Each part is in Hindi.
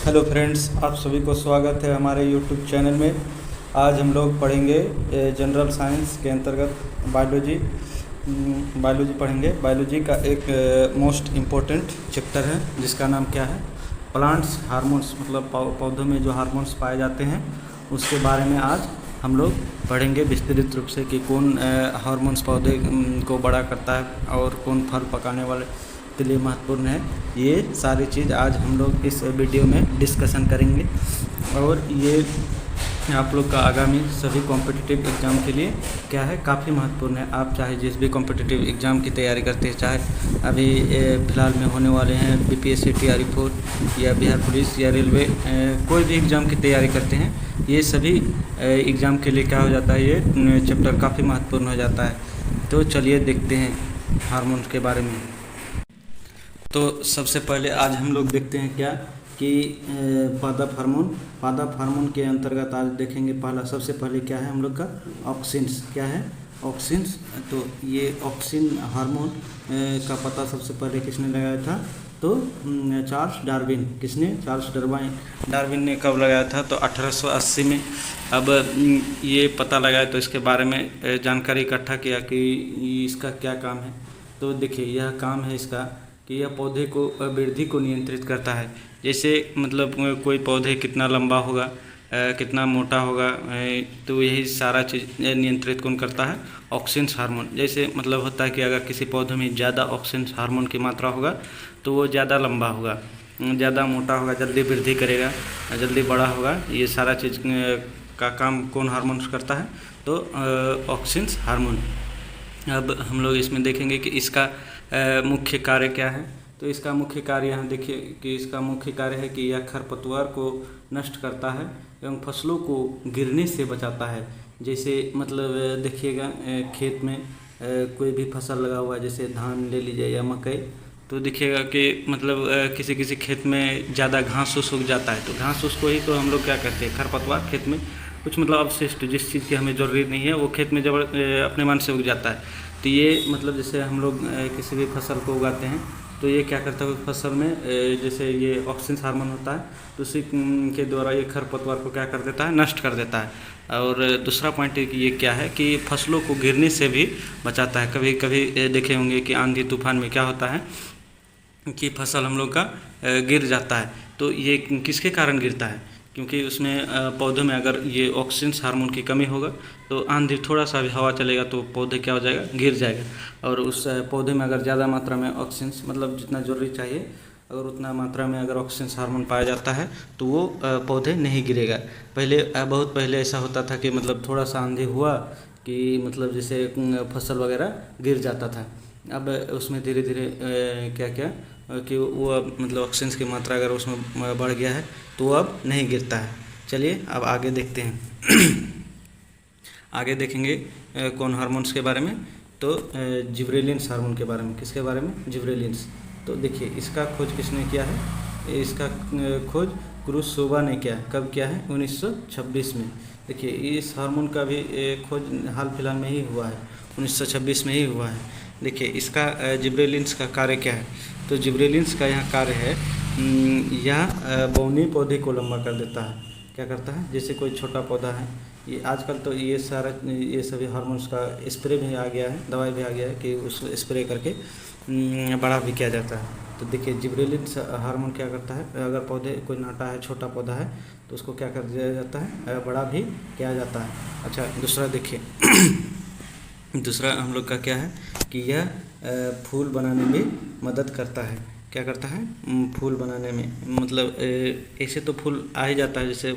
हेलो फ्रेंड्स, आप सभी को स्वागत है हमारे यूट्यूब चैनल में। आज हम लोग पढ़ेंगे जनरल साइंस के अंतर्गत बायोलॉजी पढ़ेंगे। बायोलॉजी का एक मोस्ट इम्पोर्टेंट चैप्टर है जिसका नाम क्या है, प्लांट्स हार्मोन्स, मतलब पौधों में जो हार्मोन्स पाए जाते हैं उसके बारे में आज हम लोग पढ़ेंगे विस्तृत रूप से कि कौन हार्मोन्स पौधे को बड़ा करता है और कौन फल पकाने वाले के लिए महत्वपूर्ण है। ये सारी चीज़ आज हम लोग इस वीडियो में डिस्कशन करेंगे और ये आप लोग का आगामी सभी कॉम्पिटिटिव एग्ज़ाम के लिए क्या है, काफ़ी महत्वपूर्ण है। आप चाहे जिस भी कॉम्पिटिटिव एग्ज़ाम की तैयारी करते हैं, चाहे अभी फ़िलहाल में होने वाले हैं बीपीएससी टीआरई 4 या बिहार पुलिस या रेलवे, कोई भी एग्ज़ाम की तैयारी करते हैं, ये सभी एग्ज़ाम के लिए क्या हो जाता है, ये चैप्टर काफ़ी महत्वपूर्ण हो जाता है। तो चलिए देखते हैं हार्मोन के बारे में। तो सबसे पहले आज हम लोग देखते हैं क्या कि पादप हार्मोन के अंतर्गत आज देखेंगे। सबसे पहले क्या है हम लोग का, ऑक्सिन्स। क्या है, ऑक्सिन्स। तो ये ऑक्सिन हार्मोन का पता सबसे पहले किसने लगाया था, तो चार्ल्स डार्विन। किसने, चार्ल्स डार्विन ने कब लगाया था, तो 1880 में। अब ये पता लगाया तो इसके बारे में जानकारी इकट्ठा किया कि इसका क्या काम है। तो देखिए, यह काम है इसका कि यह पौधे को वृद्धि को नियंत्रित करता है। जैसे मतलब कोई पौधे कितना लंबा होगा, कितना मोटा होगा, तो यही सारा चीज़ नियंत्रित कौन करता है, ऑक्सिन्स हार्मोन। जैसे मतलब होता है कि अगर किसी पौधे में ज़्यादा ऑक्सिन्स हार्मोन की मात्रा होगा तो वो ज़्यादा लंबा होगा, ज़्यादा मोटा होगा, जल्दी वृद्धि करेगा, जल्दी बड़ा होगा। ये सारा चीज़ का काम कौन हार्मोन करता है, तो ऑक्सिन्स हार्मोन। अब हम लोग इसमें देखेंगे कि इसका मुख्य कार्य क्या है। तो इसका मुख्य कार्य यहाँ देखिए कि इसका मुख्य कार्य है कि यह खरपतवार को नष्ट करता है एवं फसलों को गिरने से बचाता है। जैसे मतलब देखिएगा खेत में कोई भी फसल लगा हुआ है, जैसे धान ले लीजिए या मकई, तो देखिएगा कि मतलब किसी किसी खेत में ज़्यादा घास फूस उग जाता है, तो घास फूस को ही तो हम लोग क्या कहते हैं, खरपतवार। खेत में कुछ मतलब अवशिष्ट जिस चीज़ की हमें ज़रूरत नहीं है वो खेत में जब अपने मन से उग जाता है। तो ये मतलब जैसे हम लोग किसी भी फसल को उगाते हैं तो ये क्या करता है, फसल में जैसे ये ऑक्सिन हार्मोन होता है तो उसी के द्वारा ये खरपतवार को क्या कर देता है, नष्ट कर देता है। और दूसरा पॉइंट ये क्या है कि फसलों को गिरने से भी बचाता है। कभी कभी देखे होंगे कि आंधी तूफान में क्या होता है कि फसल हम लोग का गिर जाता है। तो ये किसके कारण गिरता है, क्योंकि उसमें पौधों में अगर ये ऑक्सीजन हार्मोन की कमी होगा तो आंधी थोड़ा सा भी हवा चलेगा तो पौधे क्या हो जाएगा, गिर जाएगा। और उस पौधे में अगर ज़्यादा मात्रा में ऑक्सीजन, मतलब जितना जरूरी चाहिए, अगर उतना मात्रा में अगर ऑक्सीजन हार्मोन पाया जाता है तो वो पौधे नहीं गिरेगा। पहले बहुत पहले ऐसा होता था कि मतलब थोड़ा सा आंधी हुआ कि मतलब जैसे फसल वगैरह गिर जाता था। अब उसमें धीरे धीरे क्या क्या कि वो अब मतलब ऑक्सीजन की मात्रा अगर उसमें बढ़ गया है तो वो अब नहीं गिरता है। चलिए अब आगे देखते हैं। आगे देखेंगे कौन हार्मोन्स के बारे में, तो जिब्रेलिन्स हार्मोन के बारे में। किसके बारे में, जिब्रेलिन्स। तो देखिए इसका खोज किसने किया है, इसका खोज क्रुश्चोवा ने किया है। कब किया है, 1926 में। देखिए इस हार्मोन का भी खोज हाल फिलहाल में ही हुआ है, 1926 में ही हुआ है। देखिए इसका जिब्रेलिन्स का कार्य क्या है, तो जिब्रेलिन्स का यहाँ कार्य है, यह बौनी पौधे को लंबा कर देता है। क्या करता है, जैसे कोई छोटा पौधा है, ये आजकल तो ये सभी हार्मोन्स का स्प्रे भी आ गया है, दवाई भी आ गया है कि उसको स्प्रे करके बड़ा भी किया जाता है। तो देखिए जिब्रेलिन्स हार्मोन क्या करता है, अगर पौधे कोई नाटा है, छोटा पौधा है, तो उसको क्या कर दिया जाता है, बड़ा भी किया जाता है। अच्छा दूसरा देखिए दूसरा हम लोग का क्या है कि यह फूल बनाने में मदद करता है। क्या करता है, फूल बनाने में, मतलब ऐसे तो फूल आ ही जाता है, जैसे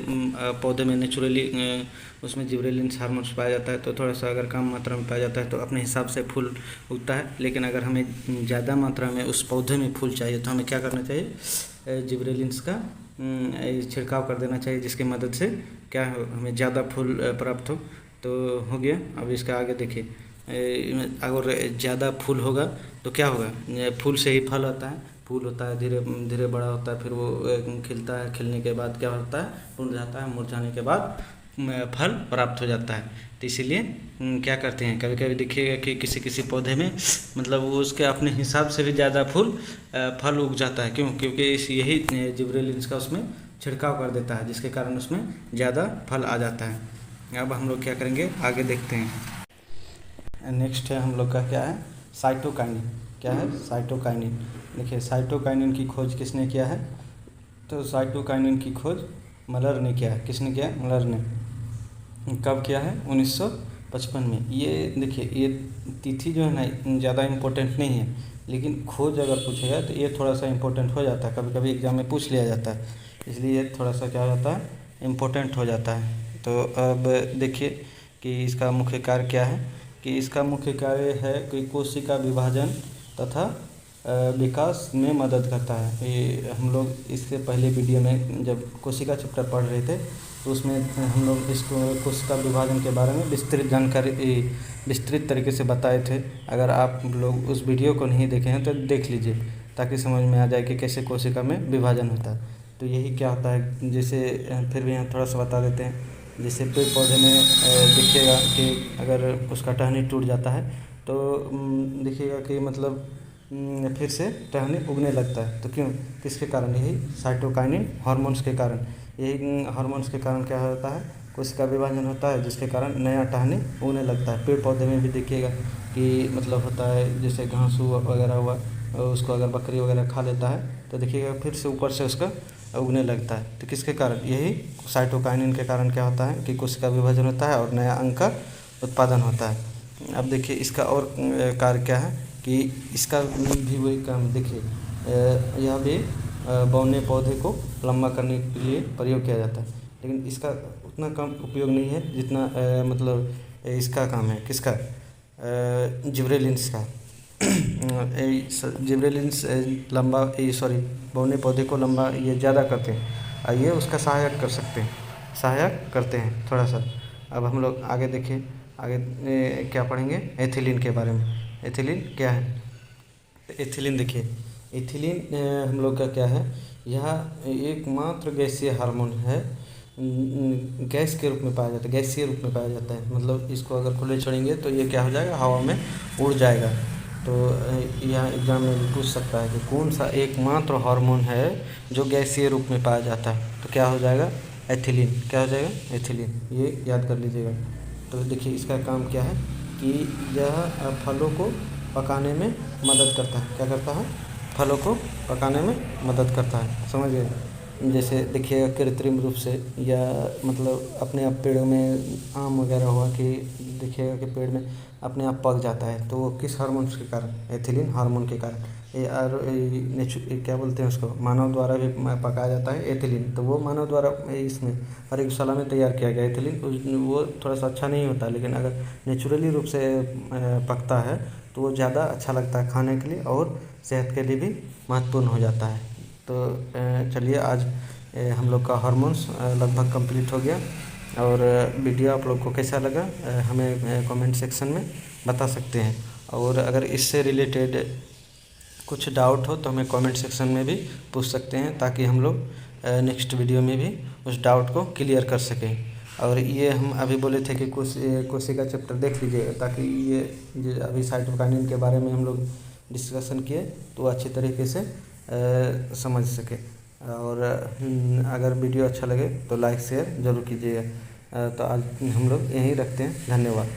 पौधे में नेचुरली उसमें जिब्रेलिन्स हार्मोन्स पाया जाता है, तो थोड़ा सा अगर कम मात्रा में पाया जाता है तो अपने हिसाब से फूल उगता है। लेकिन अगर हमें ज़्यादा मात्रा में उस पौधे में फूल चाहिए तो हमें क्या करना चाहिए, जिब्रेलिन्स का छिड़काव कर देना चाहिए, जिसकी मदद से क्या हमें ज़्यादा फूल प्राप्त हो। तो हो गया। अब इसका आगे देखिए, अगर ज़्यादा फूल होगा तो क्या होगा, फूल से ही फल आता है, फूल होता है, धीरे धीरे बड़ा होता है, फिर वो खिलता है, खिलने के बाद क्या होता है, मुरझाता है, मुरझाने के बाद फल प्राप्त हो जाता है। तो इसीलिए क्या करते हैं, कभी कभी देखिएगा कि किसी किसी पौधे में मतलब वो उसके अपने हिसाब से भी ज़्यादा फल उग जाता है। क्यों, क्योंकि यही जिब्रेलिन्स का उसमें छिड़काव कर देता है, जिसके कारण उसमें ज़्यादा फल आ जाता है। अब हम लोग क्या करेंगे, आगे देखते हैं। नेक्स्ट है हम लोग का क्या है, साइटोकाइनिन। क्या है, साइटोकाइनिन। देखिए साइटोकाइनिन की खोज किसने किया है, तो साइटोकाइनिन की खोज मलर ने किया है। किसने किया, मलर ने। कब किया है, 1955 में। ये देखिए ये तिथि जो है ना ज़्यादा इम्पोर्टेंट नहीं है, लेकिन खोज अगर पूछेगा तो ये थोड़ा सा इम्पोर्टेंट हो जाता है, कभी कभी एग्ज़ाम में पूछ लिया जाता है, इसलिए ये थोड़ा सा क्या हो जाता है, इम्पोर्टेंट हो जाता है। तो अब देखिए कि इसका मुख्य कार्य क्या है, कि इसका मुख्य कार्य है कि कोशिका विभाजन तथा विकास में मदद करता है। ये हम लोग इससे पहले वीडियो में जब कोशिका चैप्टर पढ़ रहे थे तो उसमें हम लोग इसको कोशिका विभाजन के बारे में विस्तृत जानकारी विस्तृत तरीके से बताए थे। अगर आप लोग उस वीडियो को नहीं देखे हैं तो देख लीजिए, ताकि समझ में आ जाए कि कैसे कोशिका में विभाजन होता है। तो यही क्या होता है, जैसे फिर भी हम थोड़ा सा बता देते हैं। जैसे पेड़ पौधे में देखिएगा कि अगर उसका टहनी टूट जाता है तो देखिएगा कि मतलब फिर से टहनी उगने लगता है। तो क्यों, किसके कारण, यही साइटोकाइनिन हार्मोन्स के कारण। यही हार्मोन्स के कारण क्या होता है, कोशिका विभाजन होता है, जिसके कारण नया टहनी उगने लगता है। पेड़ पौधे में भी देखिएगा कि मतलब होता है, जैसे घास वगैरह हुआ, उसको अगर बकरी वगैरह खा लेता है तो देखिएगा फिर से ऊपर से उसका उगने लगता है। तो किसके कारण, यही साइटोकाइनिन के कारण क्या होता है कि कोशिका विभाजन होता है और नया अंग का उत्पादन होता है। अब देखिए इसका और कार्य क्या है, कि इसका भी वही काम। देखिए यह भी बौने पौधे को लंबा करने के लिए प्रयोग किया जाता है, लेकिन इसका उतना कम उपयोग नहीं है जितना मतलब इसका काम है। किसका, जिब्रेलिन्स का। जिब्रेलिन्स लंबा सॉरी बौने पौधे को लंबा ये ज़्यादा करते हैं, ये उसका सहायक कर सकते हैं, सहायक करते हैं थोड़ा सा। अब हम लोग आगे देखें, आगे क्या पढ़ेंगे, एथिलीन के बारे में। एथिलीन क्या है, तो एथिलीन देखिए, एथिलीन हम लोग का क्या है, यह एकमात्र गैसीय हार्मोन है, गैस के रूप में पाया जाता है, गैसीय रूप में पाया जाता है। मतलब इसको अगर खुले छोड़ेंगे तो ये क्या हो जाएगा, हवा में उड़ जाएगा। तो यह एग्जाम में भी पूछ सकता है कि कौन सा एकमात्र हार्मोन है जो गैसीय रूप में पाया जाता है, तो क्या हो जाएगा, एथिलीन। क्या हो जाएगा, एथिलीन। ये याद कर लीजिएगा। तो देखिए इसका काम क्या है, कि यह फलों को पकाने में मदद करता है। क्या करता है, फलों को पकाने में मदद करता है, समझ गए। जैसे देखिएगा कृत्रिम रूप से या मतलब अपने आप पेड़ों में आम वगैरह हुआ कि देखिएगा कि पेड़ में अपने आप पक जाता है, तो वो किस हार्मोन के कारण, एथिलीन हार्मोन के कारण। ये और क्या बोलते हैं उसको, मानव द्वारा भी पकाया जाता है एथिलीन। तो वो मानव द्वारा इसमें प्रयोगशाला में तैयार किया गया एथिलीन, वो थोड़ा सा अच्छा नहीं होता, लेकिन अगर नेचुरली रूप से पकता है तो वो ज़्यादा अच्छा लगता है खाने के लिए, और सेहत के लिए भी महत्वपूर्ण हो जाता है। तो चलिए आज हम लोग का हार्मोन्स लगभग कंप्लीट हो गया। और वीडियो आप लोग को कैसा लगा हमें कमेंट सेक्शन में बता सकते हैं। और अगर इससे रिलेटेड कुछ डाउट हो तो हमें कमेंट सेक्शन में भी पूछ सकते हैं, ताकि हम लोग नेक्स्ट वीडियो में भी उस डाउट को क्लियर कर सकें। और ये हम अभी बोले थे कि कोशिका चैप्टर देख लीजिए, ताकि ये अभी साइटोकाइनिन के बारे में हम लोग डिस्कशन किए तो अच्छी तरीके से समझ सके। और अगर वीडियो अच्छा लगे तो लाइक शेयर ज़रूर कीजिएगा। तो आज हम लोग यहीं रखते हैं, धन्यवाद।